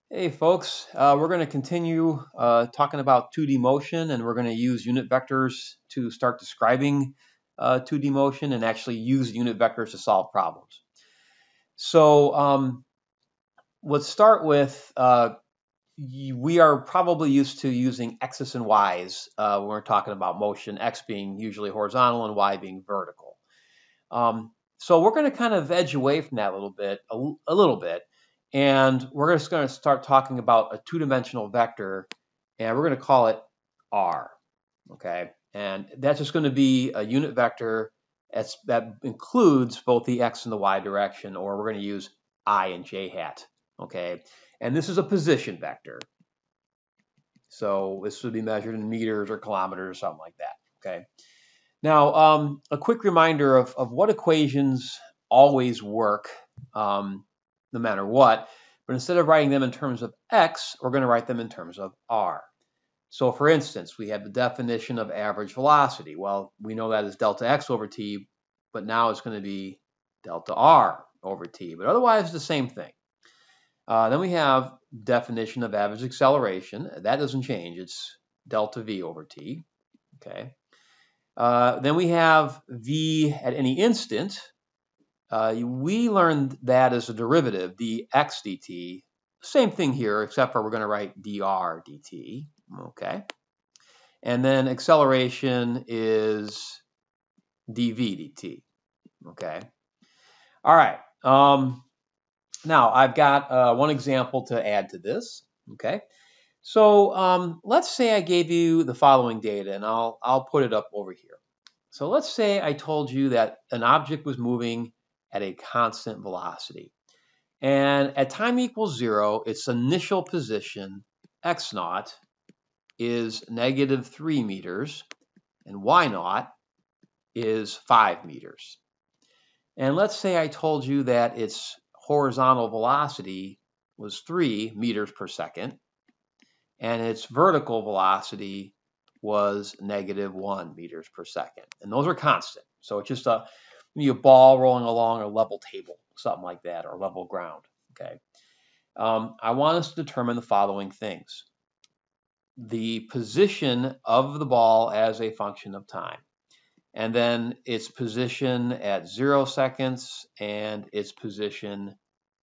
Hey folks, we're going to continue talking about 2D motion, and we're going to use unit vectors to start describing 2D motion and actually use unit vectors to solve problems. So let's start with we are probably used to using x's and y's when we're talking about motion, x being usually horizontal and y being vertical. So we're going to kind of edge away from that a little bit, and we're just going to start talking about a two-dimensional vector, and we're going to call it r. Okay, and that's just going to be a unit vector that includes both the x and the y direction, or we're going to use I and j hat. Okay, and this is a position vector, so this would be measured in meters or kilometers or something like that. Okay. Now, a quick reminder of what equations always work, no matter what, but instead of writing them in terms of x, we're going to write them in terms of r. So for instance, we have the definition of average velocity. Well, we know that is delta x over t, but now it's going to be delta r over t, but otherwise it's the same thing. Then we have definition of average acceleration. That doesn't change. It's delta v over t. Okay. Then we have v at any instant. We learned that as a derivative, dx dt. Same thing here, except for we're going to write dr dt. Okay. And then acceleration is dv dt. Okay. All right. Now I've got one example to add to this. Okay. So let's say I gave you the following data, and I'll put it up over here. So let's say I told you that an object was moving at a constant velocity. And at time equals 0, its initial position, x naught, is -3 meters, and y naught is 5 meters. And let's say I told you that its horizontal velocity was 3 meters per second, and its vertical velocity was -1 meters per second. And those are constant. So it's just a ball rolling along a level table, something like that, or level ground. Okay. I want us to determine the following things. The position of the ball as a function of time, and then its position at 0 seconds and its position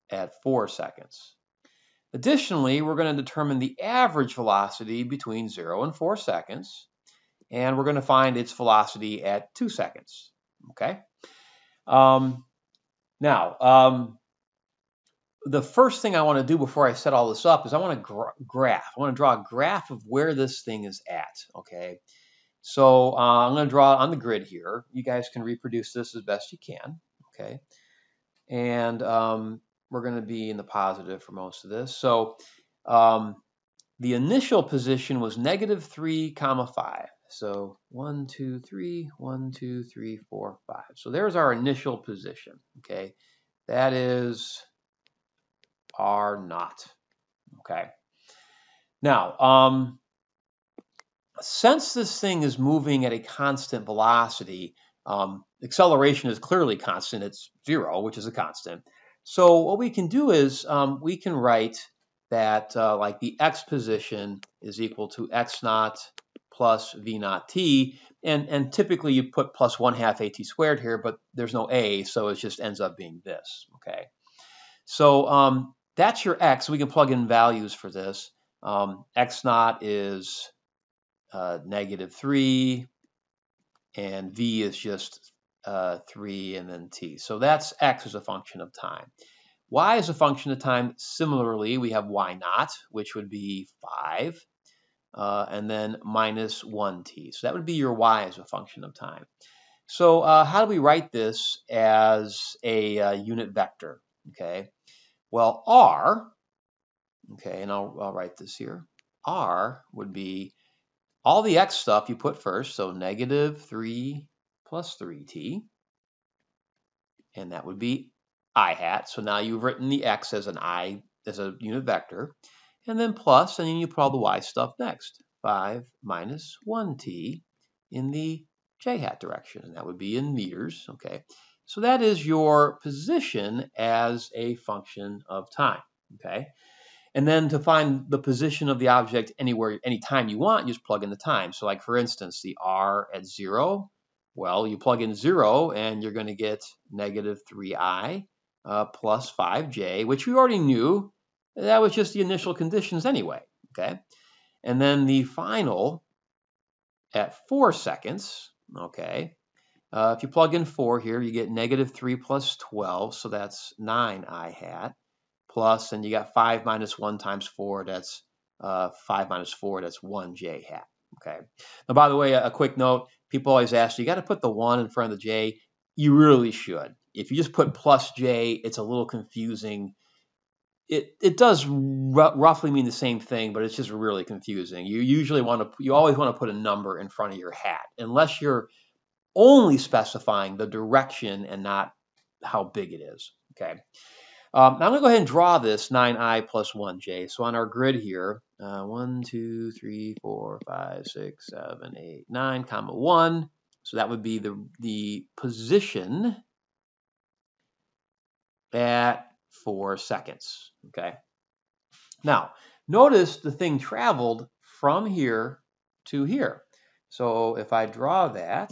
at 4 seconds. Additionally, we're going to determine the average velocity between 0 and 4 seconds, and we're going to find its velocity at 2 seconds. Okay. Now, the first thing I want to do before I set all this up is I want to graph. I want to draw a graph of where this thing is at. Okay. So I'm going to draw it on the grid here. You guys can reproduce this as best you can. Okay. And we're going to be in the positive for most of this. So the initial position was -3, 5. So 1, 2, 3, 1, 2, 3, 4, 5. So there's our initial position. Okay, that is r naught. Okay. Now, since this thing is moving at a constant velocity, acceleration is clearly constant. It's 0, which is a constant. So what we can do is we can write that like the x position is equal to x naught plus v naught t, and typically you put plus 1/2 at squared here, but there's no a, so it just ends up being this. Okay, so that's your x. We can plug in values for this. X naught is -3, and v is just 3, and then t. So that's x as a function of time. Y is a function of time. Similarly, we have y naught, which would be 5, and then -1t. So that would be your y as a function of time. So how do we write this as a unit vector? Okay, well, r, okay, and I'll write this here. R would be all the x stuff you put first, so -3 plus 3t, and that would be I hat. So now you've written the x as an I, as a unit vector, and then plus, and then you put all the y stuff next. 5 minus 1t in the j hat direction, and that would be in meters. Okay, so that is your position as a function of time. Okay, And then to find the position of the object anywhere, anytime you want, you just plug in the time. So like for instance, the r at 0, well, you plug in 0 and you're going to get negative 3i plus 5j, which we already knew. That was just the initial conditions anyway, okay? And then the final at 4 seconds, okay? If you plug in 4 here, you get negative 3 plus 12, so that's 9i hat. Plus, and you got 5 minus 1 times 4, that's 5 minus 4, that's 1j hat. Okay. Now, by the way, a quick note, people always ask, you got to put the 1 in front of the j. You really should. If you just put plus j, it's a little confusing. It does roughly mean the same thing, but it's just really confusing. You always want to put a number in front of your hat, unless you're only specifying the direction and not how big it is. Okay. Now I'm going to go ahead and draw this 9i plus 1j. So on our grid here, 1, 2, 3, 4, 5, 6, 7, 8, 9, comma 1. So that would be the position at 4 seconds. Okay. Now, notice the thing traveled from here to here. So if I draw that,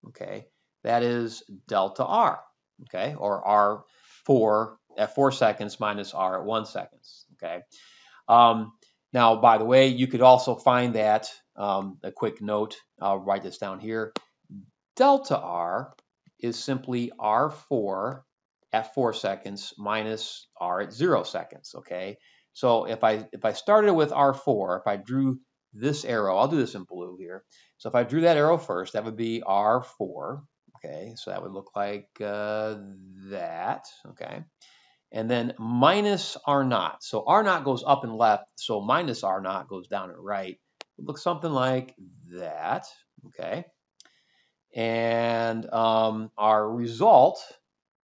okay, that is delta r. Okay, or R4 at 4 seconds minus R at 1 seconds. Okay. Now, by the way, you could also find that, a quick note, I'll write this down here. Delta R is simply R4 at 4 seconds minus R at 0 seconds. Okay. So if I started with R4, if I drew this arrow, I'll do this in blue here. So if I drew that arrow first, that would be R4. Okay, so that would look like that, okay? And then minus R naught. So R naught goes up and left, so minus R naught goes down and right. It looks something like that, okay? And our result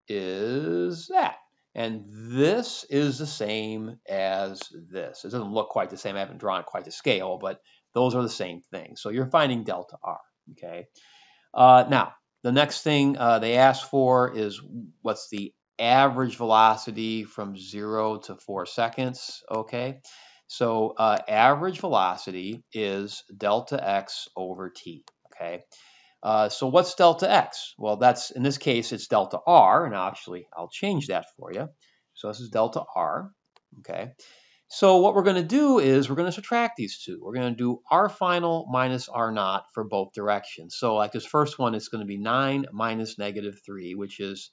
is that. And this is the same as this. It doesn't look quite the same. I haven't drawn quite the scale, but those are the same thing. So you're finding delta R, okay? Now, the next thing they ask for is what's the average velocity from 0 to 4 seconds, okay? So average velocity is delta x over t, okay? So what's delta x? Well, that's, in this case, it's delta r, and actually, I'll change that for you. So this is delta r, okay? So what we're going to do is we're going to subtract these two. We're going to do R final minus R naught for both directions. So like this first one is going to be 9 minus negative 3, which is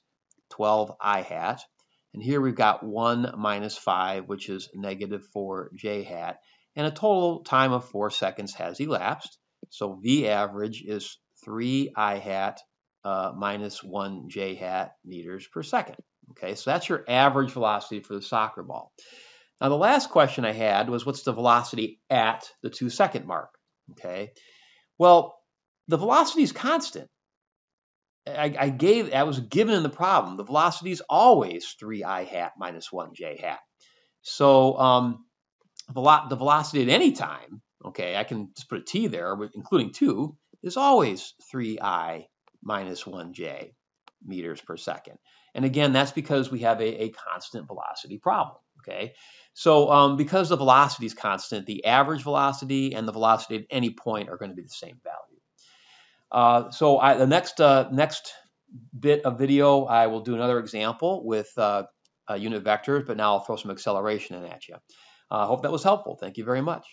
12i hat. And here we've got 1 minus 5, which is negative 4j hat. And a total time of 4 seconds has elapsed. So V average is 3i hat minus 1j hat meters per second. Okay, so that's your average velocity for the soccer ball. Now, the last question I had was, what's the velocity at the 2 second mark? Okay. Well, the velocity is constant. I was given in the problem. The velocity is always 3i hat minus 1j hat. So the velocity at any time, okay, I can just put a t there, including 2, is always 3i minus 1j meters per second. And again, that's because we have a constant velocity problem, okay? So because the velocity is constant, the average velocity and the velocity at any point are going to be the same value. So the next bit of video, I will do another example with unit vectors, but now I'll throw some acceleration in at you. I hope that was helpful. Thank you very much.